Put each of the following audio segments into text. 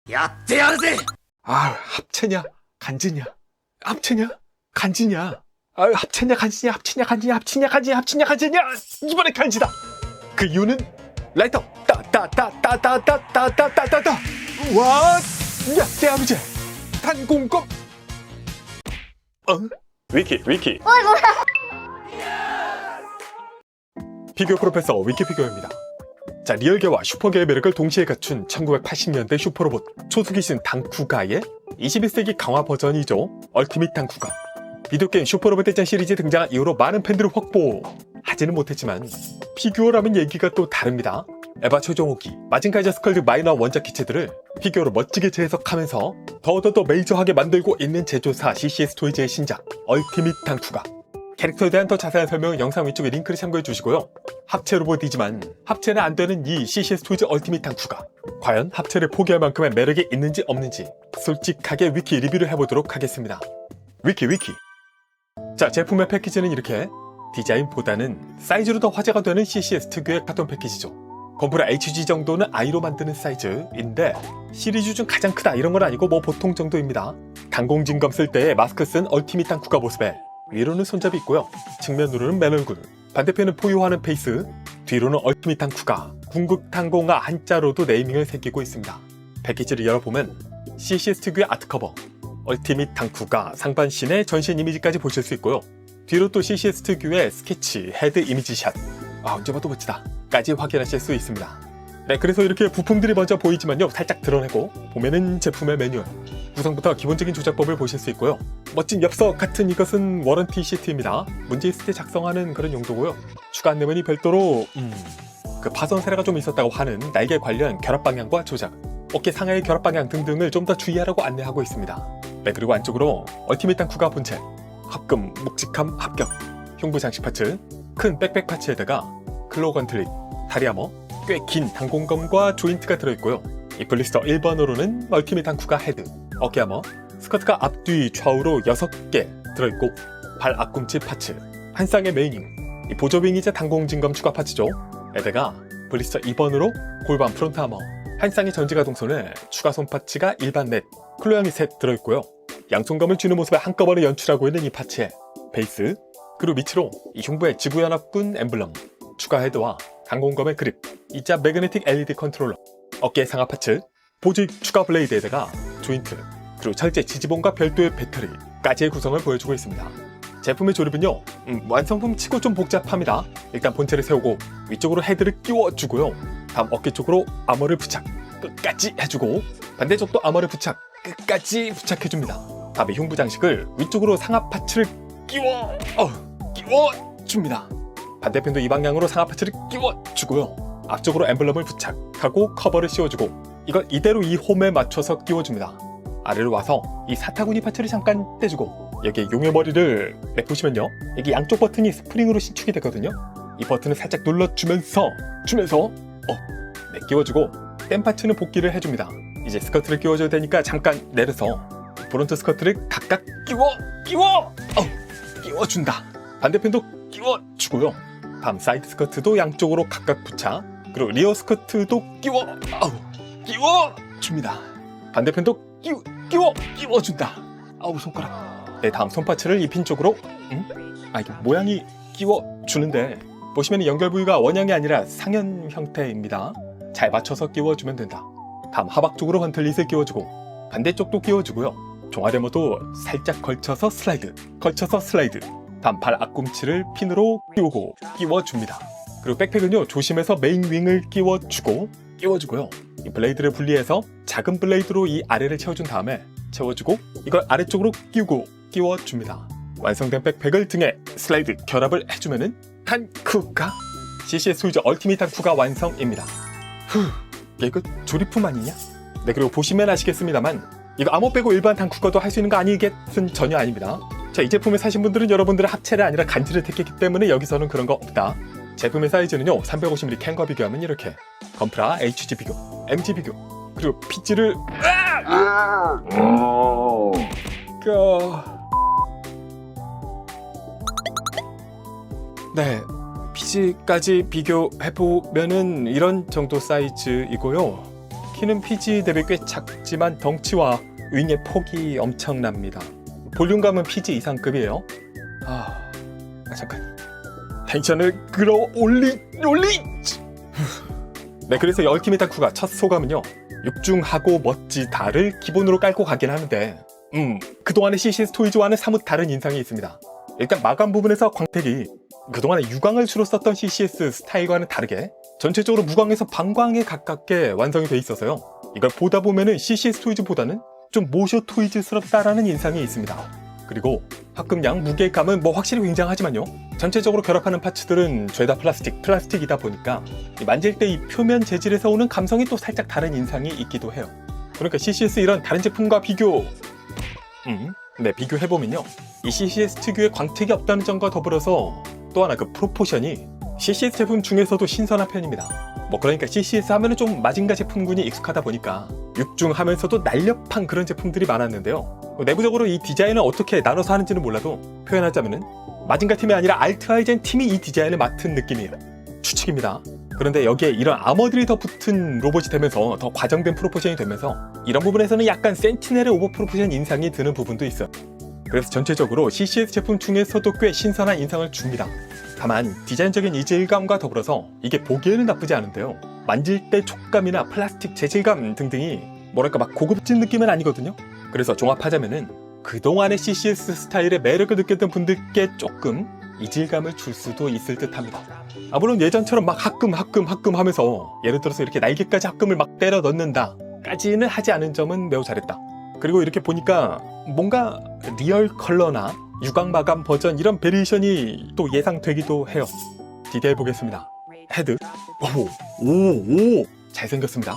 야떼야르세! 합체냐 간지냐 합체냐 간지냐 합체냐 간지냐 합체냐 간지냐 합체냐 간지냐 합체냐 간지냐 이번에 간지다. 그 이유는 라이터 따따따따따따따따따따 와 야떼 아버지 탄공검 위키 피규어 프로페서 위키피규어입니다. 자, 리얼계와 슈퍼계의 매력을 동시에 갖춘 1980년대 슈퍼로봇 초수기신 당쿠가의 21세기 강화 버전이죠. 얼티밋 당쿠가. 비디오게임 슈퍼로봇 대전 시리즈에 등장한 이후로 많은 팬들을 확보하지는 못했지만 피규어라면 얘기가 또 다릅니다. 에바 최종호기, 마징카이저 스컬즈 마이너 원작 기체들을 피규어로 멋지게 재해석하면서 더더더 메이저하게 만들고 있는 제조사 CCS 토이즈의 신작 얼티밋 당쿠가. 캐릭터에 대한 더 자세한 설명은 영상 위쪽에 링크를 참고해 주시고요. 합체 로봇이지만 합체는 안 되는 이 CCS 토이즈 얼티밋 당쿠가 과연 합체를 포기할 만큼의 매력이 있는지 없는지 솔직하게 위키 리뷰를 해보도록 하겠습니다. 위키. 자, 제품의 패키지는 이렇게 디자인보다는 사이즈로 더 화제가 되는 CCS 특유의 카톤 패키지죠. 건프라 HG 정도는 I로 만드는 사이즈인데 시리즈 중 가장 크다 이런 건 아니고 뭐 보통 정도입니다. 강공진검 쓸 때의 마스크 쓴 얼티밋 당쿠가 모습에 위로는 손잡이 있고요. 측면으로는 맨 얼굴, 반대편은 포효하는 페이스, 뒤로는 얼티밋 당쿠가, 궁극탄공아 한자로도 네이밍을 새기고 있습니다. 패키지를 열어보면 CCS 특유의 아트커버, 얼티밋 당쿠가 상반신의 전신 이미지까지 보실 수 있고요. 뒤로 또 CCS 특유의 스케치, 헤드 이미지샷, 언제 봐도 멋지다 까지 확인하실 수 있습니다. 네, 그래서 이렇게 부품들이 먼저 보이지만요, 살짝 드러내고 보면은 제품의 매뉴얼, 구성부터 기본적인 조작법을 보실 수 있고요. 멋진 엽서 같은 이것은 워런티 시트입니다. 문제 있을 때 작성하는 그런 용도고요. 추가 안내문이 별도로 그 파손 사례가 좀 있었다고 하는 날개 관련 결합 방향과 조작, 어깨 상하의 결합 방향 등등을 좀 더 주의하라고 안내하고 있습니다. 네, 그리고 안쪽으로 얼티밋 당쿠가 본체, 합금, 묵직함, 합격, 흉부 장식 파츠, 큰 백팩 파츠에다가 클로우 건틀릿, 다리 아머, 꽤 긴 단공검과 조인트가 들어있고요. 이 블리스터 1번으로는 얼티밋 당쿠가 헤드, 어깨 아머, 스커트가 앞뒤 좌우로 6개 들어있고 발 앞꿈치 파츠, 한 쌍의 메이닝, 이 보조윙이자 단공진검 추가 파츠죠. 에다가 블리스터 2번으로 골반 프론트 아머, 한 쌍의 전지가동손에 추가 손 파츠가 일반 넷, 클로형이 셋 들어있고요. 양손검을 쥐는 모습에 한꺼번에 연출하고 있는 이 파츠의 베이스, 그리고 밑으로 이 흉부의 지구연합군 엠블럼, 추가 헤드와 강공검의 그립, 이자 매그네틱 LED 컨트롤러, 어깨 상하 파츠, 보직 추가 블레이드에다가 조인트, 그리고 철제 지지봉과 별도의 배터리까지의 구성을 보여주고 있습니다. 제품의 조립은요, 완성품 치고 좀 복잡합니다. 일단 본체를 세우고 위쪽으로 헤드를 끼워주고요. 다음 어깨 쪽으로 아머를 부착 끝까지 해주고 반대쪽도 아머를 부착 끝까지 부착해줍니다. 다음에 흉부 장식을 위쪽으로 상하 파츠를 끼워줍니다. 반대편도 이 방향으로 상하 파츠를 끼워주고요. 앞쪽으로 엠블럼을 부착하고 커버를 씌워주고 이걸 이대로 이 홈에 맞춰서 끼워줍니다. 아래로 와서 이 사타구니 파츠를 잠깐 떼주고 여기에 용의 머리를 보시면요, 여기 양쪽 버튼이 스프링으로 신축이 되거든요. 이 버튼을 살짝 눌러주면서 끼워주고 뗀 파츠는 복귀를 해줍니다. 이제 스커트를 끼워줘야 되니까 잠깐 내려서 프론트 스커트를 각각 끼워준다. 반대편도 끼워주고요. 다음 사이드 스커트도 양쪽으로 각각 부착, 그리고 리어 스커트도 끼워줍니다. 반대편도 끼워준다. 손가락. 네, 다음 손파츠를 이 핀 쪽으로 이게 모양이 끼워주는데 보시면 연결 부위가 원형이 아니라 상현 형태입니다. 잘 맞춰서 끼워주면 된다. 다음 하박 쪽으로 헌틀릿을 끼워주고 반대쪽도 끼워주고요. 종아리모도 살짝 걸쳐서 슬라이드. 다음 발 앞꿈치를 핀으로 끼워줍니다. 그리고 백팩은요, 조심해서 메인 윙을 끼워주고요. 이 블레이드를 분리해서 작은 블레이드로 이 아래를 채워준 다음에 채워주고 이걸 아래쪽으로 끼워줍니다. 완성된 백팩을 등에 슬라이드 결합을 해주면은 당쿠가 CCS 토이즈 얼티밋 당쿠가 완성입니다. 이거 조립품 아니냐? 네, 그리고 보시면 아시겠습니다만 이거 암호 빼고 일반 당쿠가도 할 수 있는 거 아니겠은 전혀 아닙니다. 자, 이 제품을 사신 분들은 여러분들의 합체를 아니라 간지를 택했기 때문에 여기서는 그런 거 없다. 제품의 사이즈는요, 350mm 캔과 비교하면 이렇게 건프라 HG 비교, MG 비교, 그리고 피지를 네, 피지까지 비교해보면은 이런 정도 사이즈이고요. 키는 PG 대비 꽤 작지만 덩치와 윙의 폭이 엄청납니다. 볼륨감은 PG 이상급이에요. 잠깐. 텐션을 끌어올리. 네, 그래서 이 얼티밋 탕쿠가 첫 소감은요, 육중하고 멋지다를 기본으로 깔고 가긴 하는데 그동안의 CCS 토이즈와는 사뭇 다른 인상이 있습니다. 일단 마감 부분에서 광택이 그동안에 유광을 주로 썼던 CCS 스타일과는 다르게 전체적으로 무광에서 방광에 가깝게 완성이 돼 있어서요, 이걸 보다 보면은 CCS 토이즈보다는 좀 모쇼 토이즈스럽다라는 인상이 있습니다. 그리고 합금량, 무게감은 뭐 확실히 굉장하지만요, 전체적으로 결합하는 파츠들은 죄다 플라스틱이다 보니까 만질 때 이 표면 재질에서 오는 감성이 또 살짝 다른 인상이 있기도 해요. 그러니까 CCS 이런 다른 제품과 비교해보면요, 이 CCS 특유의 광택이 없다는 점과 더불어서 또 하나 그 프로포션이 CCS 제품 중에서도 신선한 편입니다. 그러니까 CCS 하면은 좀 마징가 제품군이 익숙하다 보니까 육중하면서도 날렵한 그런 제품들이 많았는데요, 내부적으로 이 디자인을 어떻게 나눠서 하는지는 몰라도 표현하자면은 마징가 팀이 아니라 알트아이젠 팀이 이 디자인을 맡은 느낌이에요. 추측입니다. 그런데 여기에 이런 아머들이 더 붙은 로봇이 되면서 더 과정된 프로포션이 되면서 이런 부분에서는 약간 센티넬의 오버 프로포션 인상이 드는 부분도 있어요. 그래서 전체적으로 CCS 제품 중에서도 꽤 신선한 인상을 줍니다. 다만 디자인적인 이질감과 더불어서 이게 보기에는 나쁘지 않은데요, 만질 때 촉감이나 플라스틱 재질감 등등이 뭐랄까 막 고급진 느낌은 아니거든요. 그래서 종합하자면은 그동안의 CCS 스타일의 매력을 느꼈던 분들께 조금 이질감을 줄 수도 있을 듯 합니다. 물론 예전처럼 막 합금 하면서 예를 들어서 이렇게 날개까지 합금을 막 때려 넣는다 까지는 하지 않은 점은 매우 잘했다. 그리고 이렇게 보니까 뭔가 리얼 컬러나 유광 마감 버전 이런 베리에이션이 또 예상되기도 해요. 디테일 보겠습니다. 헤드. 오 잘생겼습니다.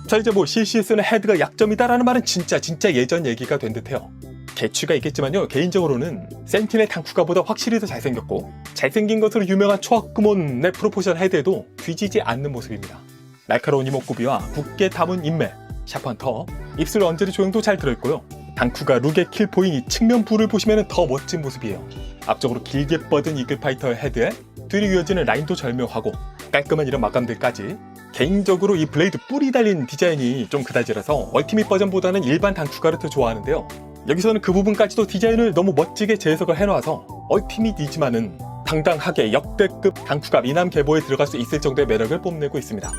자, 이제 CCS는 헤드가 약점이다라는 말은 진짜 예전 얘기가 된 듯해요. 개취가 있겠지만요, 개인적으로는 센티넬 탕쿠가보다 확실히 더 잘생겼고, 잘생긴 것으로 유명한 초합금온의 프로포션 헤드에도 뒤지지 않는 모습입니다. 날카로운 이목구비와 굵게 담은 인매, 샤프한 터, 입술 언저리 조형도 잘 들어있고요, 탕쿠가 룩의 킬포인 측면 부를 보시면 더 멋진 모습이에요. 앞쪽으로 길게 뻗은 이글파이터 헤드에 뒤로 이어지는 라인도 절묘하고 깔끔한 이런 마감들까지, 개인적으로 이 블레이드 뿔이 달린 디자인이 좀 그다지라서 얼티밋 버전보다는 일반 탕쿠가를 더 좋아하는데요, 여기서는 그 부분까지도 디자인을 너무 멋지게 재해석을 해놔서 얼티밋이지만은 당당하게 역대급 탕쿠가 미남 계보에 들어갈 수 있을 정도의 매력을 뽐내고 있습니다.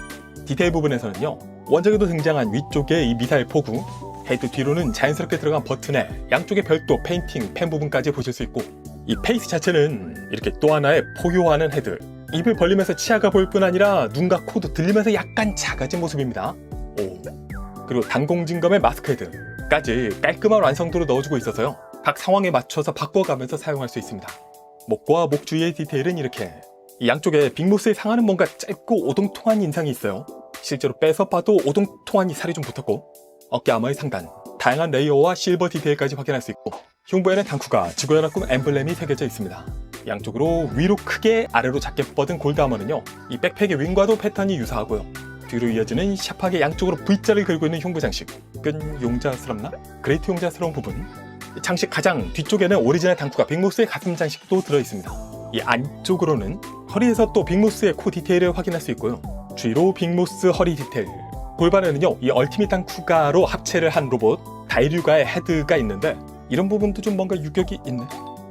디테일 부분에서는요, 원작에도 등장한 위쪽의 이 미사일 포구, 헤드 뒤로는 자연스럽게 들어간 버튼에 양쪽에 별도 페인팅 펜 부분까지 보실 수 있고, 이 페이스 자체는 이렇게 또 하나의 포효하는 헤드, 입을 벌리면서 치아가 보일 뿐 아니라 눈과 코도 들리면서 약간 작아진 모습입니다. 그리고 단공진검의 마스크 헤드까지 깔끔한 완성도로 넣어주고 있어서요, 각 상황에 맞춰서 바꿔가면서 사용할 수 있습니다. 목과 목 주위의 디테일은 이렇게, 이 양쪽에 빅모스의 상하는 뭔가 짧고 오동통한 인상이 있어요. 실제로 빼서 봐도 오동통한 이 살이 좀 붙었고, 어깨 아머의 상단, 다양한 레이어와 실버 디테일까지 확인할 수 있고, 흉부에는 탕쿠가 지구연합군 엠블렘이 새겨져 있습니다. 양쪽으로 위로 크게 아래로 작게 뻗은 골드 아머는요, 이 백팩의 윙과도 패턴이 유사하고요, 뒤로 이어지는 샤프하게 양쪽으로 V자를 그리고 있는 흉부 장식, 끈 용자스럽나? 그레이트 용자스러운 부분, 장식 가장 뒤쪽에는 오리지널 탕쿠가 빅모스의 가슴 장식도 들어있습니다. 이 안쪽으로는 허리에서 또 빅모스의 코 디테일을 확인할 수 있고요, 뒤로 빅모스 허리 디테일, 골반에는요, 이 얼티밋 탕쿠가로 합체를 한 로봇 다이류가의 헤드가 있는데, 이런 부분도 좀 뭔가 유격이 있네.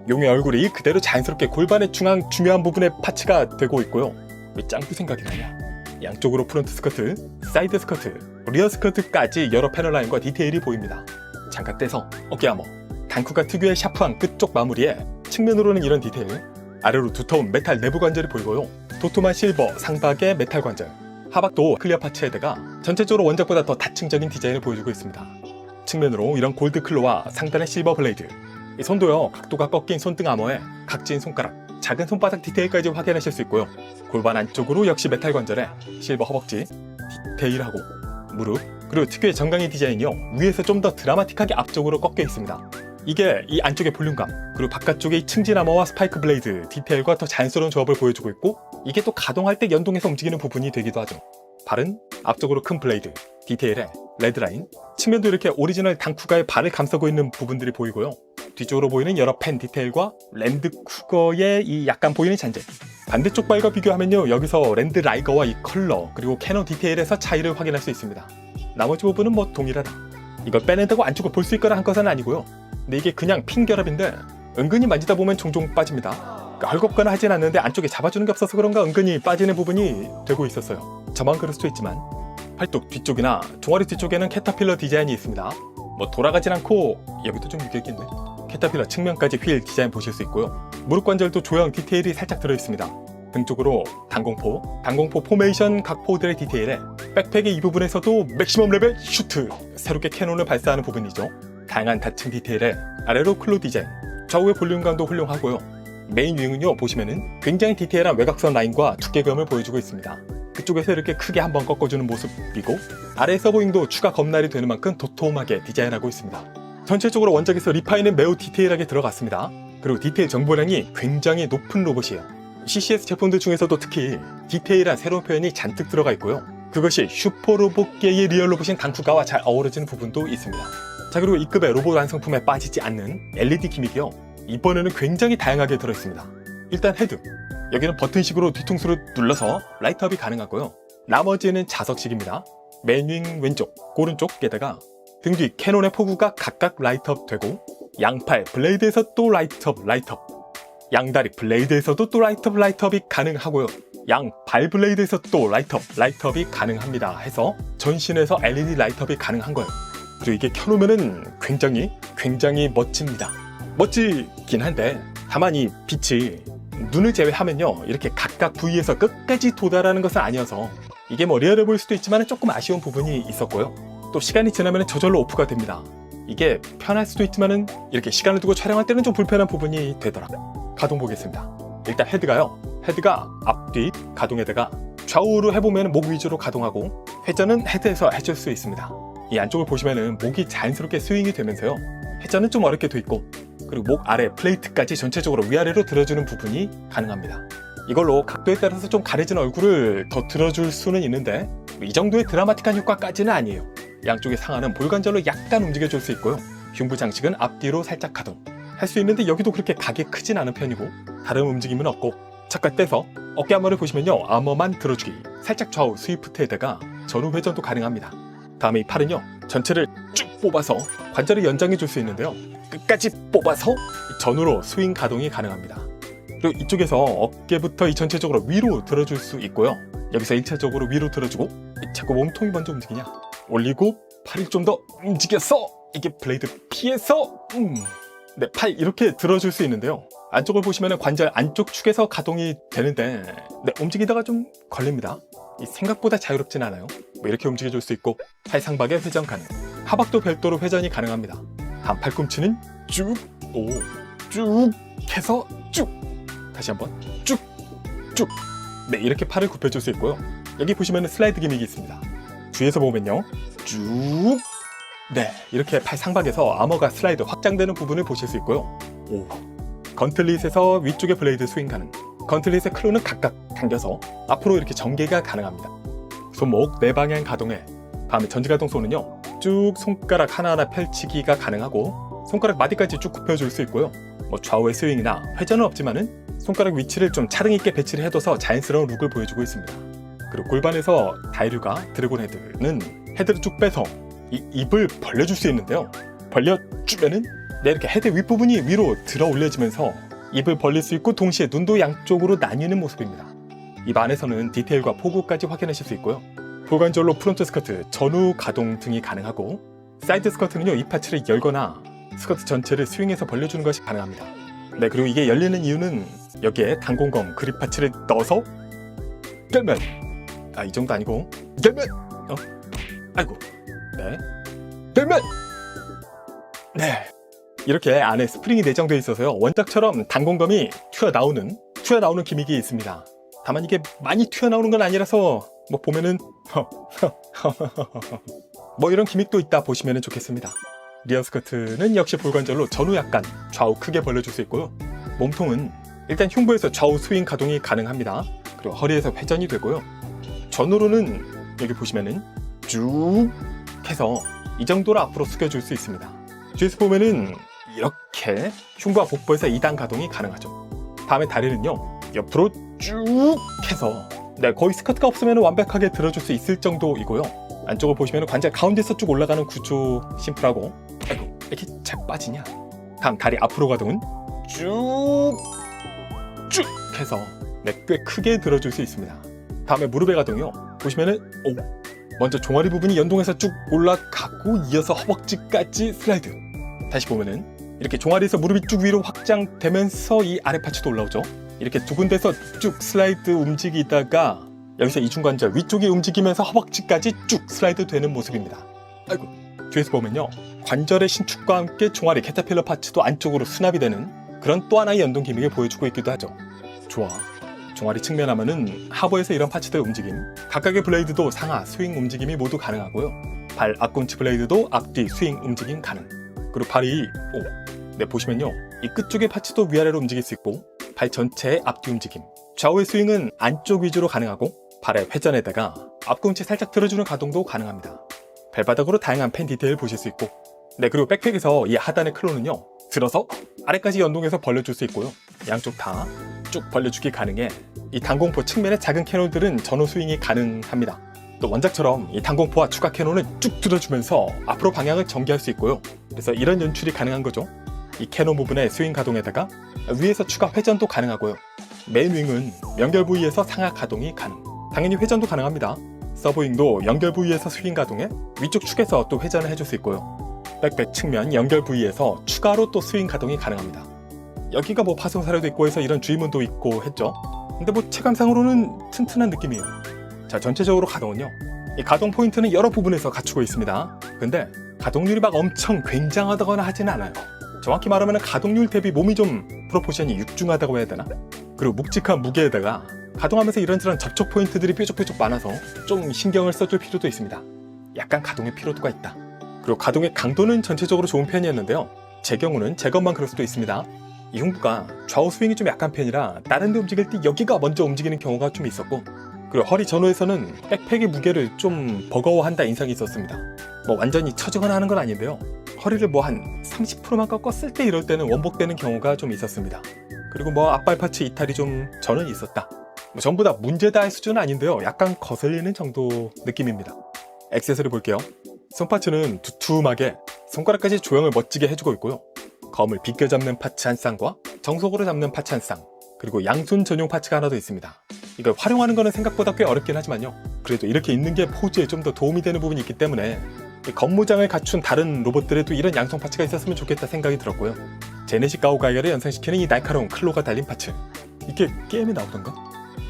용의 얼굴이 그대로 자연스럽게 골반의 중앙 중요한 부분에 파츠가 되고 있고요, 왜 짱구 생각이 나냐. 양쪽으로 프론트 스커트, 사이드 스커트, 리어 스커트까지 여러 패널 라인과 디테일이 보입니다. 잠깐 떼서 어깨 아머, 탕쿠가 특유의 샤프한 끝쪽 마무리에 측면으로는 이런 디테일, 아래로 두터운 메탈 내부 관절이 보이고요, 도톰한 실버 상박의 메탈 관절, 하박도 클리어 파츠 헤드가 전체적으로 원작보다 더 다층적인 디자인을 보여주고 있습니다. 측면으로 이런 골드 클로와 상단의 실버 블레이드, 이 손도요, 각도가 꺾인 손등 아머에 각진 손가락, 작은 손바닥 디테일까지 확인하실 수 있고요, 골반 안쪽으로 역시 메탈 관절에 실버 허벅지 디테일하고 무릎, 그리고 특유의 정강이 디자인이요, 위에서 좀 더 드라마틱하게 앞쪽으로 꺾여 있습니다. 이게 이 안쪽의 볼륨감, 그리고 바깥쪽의 이 층진 아머와 스파이크 블레이드 디테일과 더 자연스러운 조합을 보여주고 있고, 이게 또 가동할 때 연동해서 움직이는 부분이 되기도 하죠. 발은 앞쪽으로 큰 블레이드 디테일에 레드라인, 측면도 이렇게 오리지널 탕쿠가의 발을 감싸고 있는 부분들이 보이고요, 뒤쪽으로 보이는 여러 펜 디테일과 랜드 쿠거의 이 약간 보이는 잔재, 반대쪽 발과 비교하면요, 여기서 랜드 라이거와 이 컬러 그리고 캐논 디테일에서 차이를 확인할 수 있습니다. 나머지 부분은 뭐 동일하다. 이걸 빼낸다고 안쪽을 볼 수 있거나 한 것은 아니고요. 근데 이게 그냥 핀 결합인데 은근히 만지다 보면 종종 빠집니다. 그러니까 헐겁거나 하진 않는데 안쪽에 잡아주는 게 없어서 그런가 은근히 빠지는 부분이 되고 있었어요. 저만 그럴 수도 있지만 팔뚝 뒤쪽이나 종아리 뒤쪽에는 캐터필러 디자인이 있습니다. 뭐 돌아가진 않고 여기도 좀 유격있네. 캐터필러 측면까지 휠 디자인 보실 수 있고요. 무릎 관절도 조형 디테일이 살짝 들어있습니다. 등 쪽으로 단공포 포메이션 각 포들의 디테일에 백팩의 이 부분에서도 맥시멈 레벨 슈트, 새롭게 캐논을 발사하는 부분이죠. 다양한 다층 디테일에 아래로 클로 디자인, 좌우의 볼륨감도 훌륭하고요. 메인 윙은요 보시면은 굉장히 디테일한 외곽선 라인과 두께감을 보여주고 있습니다. 그쪽에서 이렇게 크게 한번 꺾어주는 모습이고 아래 서버윙도 추가 검날이 되는 만큼 도톰하게 디자인하고 있습니다. 전체적으로 원작에서 리파인은 매우 디테일하게 들어갔습니다. 그리고 디테일 정보량이 굉장히 높은 로봇이에요. CCS 제품들 중에서도 특히 디테일한 새로운 표현이 잔뜩 들어가 있고요. 그것이 슈퍼로봇계의 리얼 로봇인 단쿠가와 잘 어우러지는 부분도 있습니다. 자, 그리고 이 급의 로봇 완성품에 빠지지 않는 LED 기믹이요. 이번에는 굉장히 다양하게 들어있습니다. 일단 헤드, 여기는 버튼식으로 뒤통수를 눌러서 라이트업이 가능하고요. 나머지는 자석식입니다. 메인 윙 왼쪽, 오른쪽에다가 등 뒤 캐논의 포구가 각각 라이트업 되고 양팔 블레이드에서 또 라이트업, 양다리 블레이드에서도 또 라이트업이 가능하고요. 양발 블레이드에서 또 라이트업이 가능합니다 해서 전신에서 LED 라이트업이 가능한 거예요. 그리고 이게 켜놓으면은 굉장히 멋집니다. 멋지긴 한데 다만 이 빛이 눈을 제외하면요 이렇게 각각 부위에서 끝까지 도달하는 것은 아니어서 이게 뭐 리얼해 보일 수도 있지만 조금 아쉬운 부분이 있었고요. 또 시간이 지나면 저절로 오프가 됩니다. 이게 편할 수도 있지만은 이렇게 시간을 두고 촬영할 때는 좀 불편한 부분이 되더라고요. 가동 보겠습니다. 일단 헤드가 앞뒤 가동에다가 좌우로 해보면 목 위주로 가동하고 회전은 헤드에서 해줄 수 있습니다. 이 안쪽을 보시면은 목이 자연스럽게 스윙이 되면서요 회전은 좀 어렵게 돼 있고 그리고 목 아래 플레이트까지 전체적으로 위아래로 들어주는 부분이 가능합니다. 이걸로 각도에 따라서 좀 가려진 얼굴을 더 들어줄 수는 있는데 이 정도의 드라마틱한 효과까지는 아니에요. 양쪽의 상하는 볼관절로 약간 움직여줄 수 있고요. 흉부 장식은 앞뒤로 살짝 가동 할 수 있는데 여기도 그렇게 각이 크진 않은 편이고 다른 움직임은 없고 잠깐 떼서 어깨 아머를 보시면요 아머만 들어주기 살짝 좌우 스위프트에다가 전후 회전도 가능합니다. 다음에 이 팔은요 전체를 쭉 뽑아서 관절을 연장해 줄 수 있는데요 끝까지 뽑아서 전후로 스윙 가동이 가능합니다. 그리고 이쪽에서 어깨부터 이 전체적으로 위로 들어줄 수 있고요. 여기서 1차적으로 위로 들어주고 자꾸 몸통이 먼저 움직이냐 올리고 팔을 좀 더 움직여서 이게 블레이드 피해서 네, 팔 이렇게 들어줄 수 있는데요. 안쪽을 보시면 관절 안쪽 축에서 가동이 되는데 네, 움직이다가 좀 걸립니다. 이 생각보다 자유롭진 않아요. 뭐 이렇게 움직여줄 수 있고 팔 상박에 회전 가능 하박도 별도로 회전이 가능합니다. 다음 팔꿈치는 쭉 해서 쭉 다시 한번 쭉 네, 이렇게 팔을 굽혀줄 수 있고요. 여기 보시면 슬라이드 기믹이 있습니다. 뒤에서 보면요 쭉 네, 이렇게 팔 상박에서 아머가 슬라이드 확장되는 부분을 보실 수 있고요. 건틀릿에서 위쪽에 블레이드 스윙 가능 건틀릿의 클로는 각각 당겨서 앞으로 이렇게 전개가 가능합니다. 손목 네 방향 가동에 다음에 전지가동 손은요 쭉 손가락 하나하나 펼치기가 가능하고 손가락 마디까지 쭉 굽혀줄 수 있고요. 뭐 좌우의 스윙이나 회전은 없지만은 손가락 위치를 좀 차등 있게 배치를 해둬서 자연스러운 룩을 보여주고 있습니다. 그리고 골반에서 다이류가 드래곤 헤드는 헤드를 쭉 빼서 이 입을 벌려줄 수 있는데요. 벌려주면은 네, 이렇게 헤드 윗부분이 위로 들어 올려지면서 입을 벌릴 수 있고 동시에 눈도 양쪽으로 나뉘는 모습입니다. 입 안에서는 디테일과 포구까지 확인하실 수 있고요. 볼관절로 프론트 스커트, 전후 가동 등이 가능하고 사이드 스커트는요 이 파츠를 열거나 스커트 전체를 스윙해서 벌려주는 것이 가능합니다. 네, 그리고 이게 열리는 이유는 여기에 단공검 그립 파츠를 넣어서 열면 이 정도 아니고 열면 아이고 네 열면 네 이렇게 안에 스프링이 내장되어 있어서요 원작처럼 단공검이 튀어나오는 기믹이 있습니다. 다만 이게 많이 튀어나오는 건 아니라서 뭐 보면은 뭐 이런 기믹도 있다 보시면 좋겠습니다. 리어 스커트는 역시 볼관절로 전후 약간 좌우 크게 벌려줄 수 있고요. 몸통은 일단 흉부에서 좌우 스윙 가동이 가능합니다. 그리고 허리에서 회전이 되고요. 전후로는 여기 보시면은 쭉 해서 이 정도로 앞으로 숙여줄 수 있습니다. 뒤에서 보면은 이렇게 흉부와 복부에서 2단 가동이 가능하죠. 다음에 다리는요 옆으로 쭉 해서 네, 거의 스커트가 없으면 완벽하게 들어줄 수 있을 정도이고요. 안쪽을 보시면 관절 가운데서 쭉 올라가는 구조 심플하고, 아이고 이렇게 잘 빠지냐. 다음 다리 앞으로 가동은 쭉 해서 꽤 크게 들어줄 수 있습니다. 다음에 무릎의 가동이요. 보시면은 먼저 종아리 부분이 연동해서 쭉 올라가고 이어서 허벅지까지 슬라이드. 다시 보면은 이렇게 종아리에서 무릎이 쭉 위로 확장되면서 이 아래 파츠도 올라오죠. 이렇게 두 군데서 쭉 슬라이드 움직이다가 여기서 이중관절 위쪽이 움직이면서 허벅지까지 쭉 슬라이드 되는 모습입니다. 아이고, 뒤에서 보면요, 관절의 신축과 함께 종아리 캐터필러 파츠도 안쪽으로 수납이 되는 그런 또 하나의 연동 기믹을 보여주고 있기도 하죠. 좋아. 종아리 측면 하면은 하부에서 이런 파츠들 움직임, 각각의 블레이드도 상하 스윙 움직임이 모두 가능하고요. 발 앞꿈치 블레이드도 앞뒤 스윙 움직임 가능. 그리고 발이 보시면요, 이 끝쪽의 파츠도 위아래로 움직일 수 있고, 발 전체의 앞뒤 움직임, 좌우의 스윙은 안쪽 위주로 가능하고, 발의 회전에다가 앞꿈치 살짝 들어주는 가동도 가능합니다. 발바닥으로 다양한 펜 디테일 보실 수 있고, 그리고 백팩에서 이 하단의 클로는요, 들어서 아래까지 연동해서 벌려줄 수 있고요. 양쪽 다 쭉 벌려주기 가능해 이 단공포 측면의 작은 캐논들은 전후 스윙이 가능합니다. 또 원작처럼 이 단공포와 추가 캐논을 쭉 들어주면서 앞으로 방향을 전개할 수 있고요. 그래서 이런 연출이 가능한 거죠. 이 캐논 부분의 스윙 가동에다가 위에서 추가 회전도 가능하고요. 메인 윙은 연결 부위에서 상하 가동이 가능. 당연히 회전도 가능합니다. 서브윙도 연결 부위에서 스윙 가동에 위쪽 축에서 또 회전을 해줄 수 있고요. 백팩 측면 연결 부위에서 추가로 또 스윙 가동이 가능합니다. 여기가 파손 사례도 있고 해서 이런 주의문도 있고 했죠. 근데 체감상으로는 튼튼한 느낌이에요. 자, 전체적으로 가동은요, 이 가동 포인트는 여러 부분에서 갖추고 있습니다. 근데 가동률이 막 엄청 굉장하다거나 하지는 않아요. 정확히 말하면 가동률 대비 몸이 좀 프로포션이 육중하다고 해야 되나? 그리고 묵직한 무게에다가 가동하면서 이런저런 접촉 포인트들이 뾰족뾰족 많아서 좀 신경을 써줄 필요도 있습니다. 약간 가동의 피로도가 있다. 그리고 가동의 강도는 전체적으로 좋은 편이었는데요. 제 경우는 제 것만 그럴 수도 있습니다. 이 흉부가 좌우 스윙이 좀 약한 편이라 다른 데 움직일 때 여기가 먼저 움직이는 경우가 좀 있었고, 그리고 허리 전후에서는 백팩의 무게를 좀 버거워한다 인상이 있었습니다. 완전히 처지거나 하는 건 아닌데요. 허리를 한 30%만 꺾었을 때 이럴 때는 원복되는 경우가 좀 있었습니다. 그리고 앞발 파츠 이탈이 좀 저는 있었다. 전부 다 문제다 할 수준은 아닌데요. 약간 거슬리는 정도 느낌입니다. 액세서리 볼게요. 손파츠는 두툼하게 손가락까지 조형을 멋지게 해주고 있고요. 검을 비껴 잡는 파츠 한 쌍과 정석으로 잡는 파츠 한 쌍, 그리고 양손 전용 파츠가 하나 더 있습니다. 이걸 활용하는 거는 생각보다 꽤 어렵긴 하지만요. 그래도 이렇게 있는 게 포즈에 좀 더 도움이 되는 부분이 있기 때문에 검무장을 갖춘 다른 로봇들에도 이런 양손 파츠가 있었으면 좋겠다 생각이 들었고요. 제네시 가오가이어를 연상시키는 이 날카로운 클로가 달린 파츠. 이게 게임에 나오던가?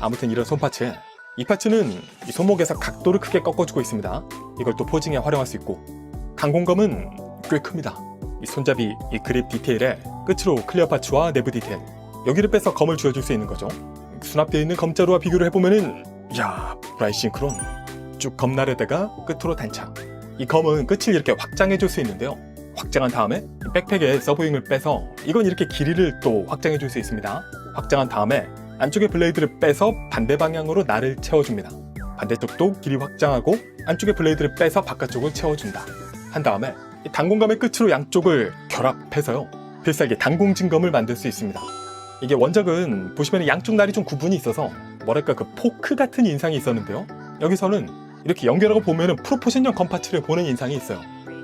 아무튼 이런 손파츠. 이 파츠는 이 손목에서 각도를 크게 꺾어주고 있습니다. 이걸 또 포징에 활용할 수 있고, 강공검은 꽤 큽니다. 이 손잡이, 이 그립 디테일에 끝으로 클리어 파츠와 내부 디테일, 여기를 빼서 검을 쥐어줄 수 있는 거죠. 수납되어 있는 검자루와 비교를 해보면은, 이야, 브라이 싱크론. 쭉 검날에다가 끝으로 단차. 이 검은 끝을 이렇게 확장해줄 수 있는데요. 확장한 다음에 백팩에 서브윙을 빼서 이건 이렇게 길이를 또 확장해줄 수 있습니다. 확장한 다음에 안쪽에 블레이드를 빼서 반대 방향으로 날을 채워줍니다. 반대쪽도 길이 확장하고 안쪽에 블레이드를 빼서 바깥쪽을 채워준다. 한 다음에 단공검의 끝으로 양쪽을 결합해서요, 필살기 단공진검을 만들 수 있습니다. 이게 원작은 보시면 양쪽 날이 좀 구분이 있어서 뭐랄까 그 포크 같은 인상이 있었는데요. 여기서는 이렇게 연결하고 보면은 프로포션형 검파츠를 보는 인상이 있어요.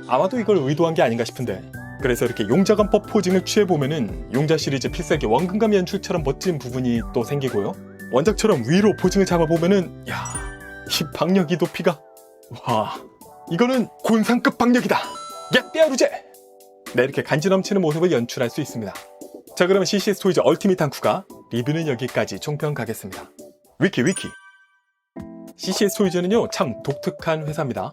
아마도 이걸 의도한 게 아닌가 싶은데, 그래서 이렇게 용자검법 포징을 취해보면은 용자 시리즈 필살기 원근감 연출처럼 멋진 부분이 또 생기고요. 원작처럼 위로 포징을 잡아보면은, 야, 이 박력이 높이가, 와, 이거는 곤상급 박력이다. 야, 떼아루제! 네, 이렇게 간지 넘치는 모습을 연출할 수 있습니다. 자, 그러면 CCS 토이즈 얼티밋 탐쿠가 리뷰는 여기까지 총평 가겠습니다. 위키 CCS 토이즈는요, 참 독특한 회사입니다.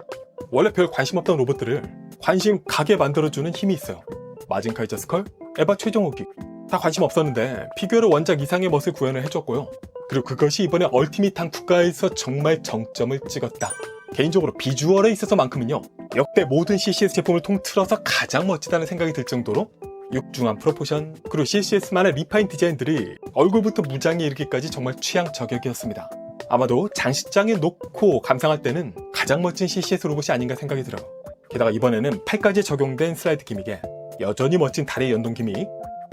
원래 별 관심 없던 로봇들을 관심 가게 만들어주는 힘이 있어요. 마징카이저 스컬, 에바 최종 호기 다 관심 없었는데 피규어로 원작 이상의 멋을 구현을 해줬고요. 그리고 그것이 이번에 얼티밋 탐쿠가에서 정말 정점을 찍었다. 개인적으로 비주얼에 있어서만큼은요, 역대 모든 CCS 제품을 통틀어서 가장 멋지다는 생각이 들 정도로 육중한 프로포션, 그리고 CCS만의 리파인 디자인들이 얼굴부터 무장에 이르기까지 정말 취향 저격이었습니다. 아마도 장식장에 놓고 감상할 때는 가장 멋진 CCS 로봇이 아닌가 생각이 들어요. 게다가 이번에는 팔까지 적용된 슬라이드 기믹에 여전히 멋진 다리 연동 기믹,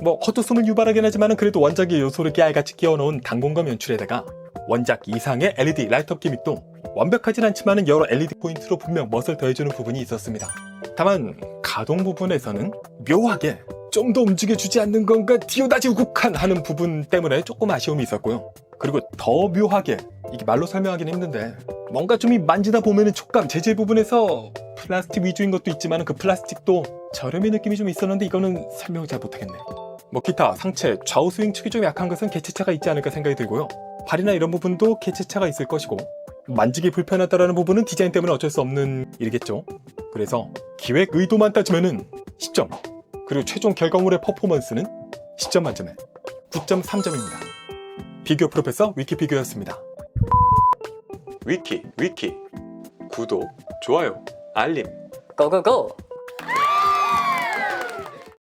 헛웃음을 유발하긴 하지만 그래도 원작의 요소를 깨알같이 끼워넣은 단공검 연출에다가 원작 이상의 LED 라이트업 기믹도 완벽하진 않지만 여러 LED 포인트로 분명 멋을 더해주는 부분이 있었습니다. 다만 가동 부분에서는 묘하게 좀 더 움직여주지 않는 건가 디오다지우국한 하는 부분 때문에 조금 아쉬움이 있었고요. 그리고 더 묘하게, 이게 말로 설명하기는 힘든데 뭔가 좀 만지다 보면은 촉감, 재질 부분에서 플라스틱 위주인 것도 있지만 그 플라스틱도 저렴이 느낌이 좀 있었는데 이거는 설명을 잘 못하겠네. 뭐 기타, 상체, 좌우 스윙 축이 좀 약한 것은 개체차가 있지 않을까 생각이 들고요. 팔이나 이런 부분도 개체차가 있을 것이고 만지기 불편하다라는 부분은 디자인 때문에 어쩔 수 없는 일이겠죠. 그래서 기획 의도만 따지면은 10점, 그리고 최종 결과물의 퍼포먼스는 10점 만점에 9.3점입니다. 비교 프로페서 위키피규어였습니다. 위키 구독, 좋아요, 알림 고고고!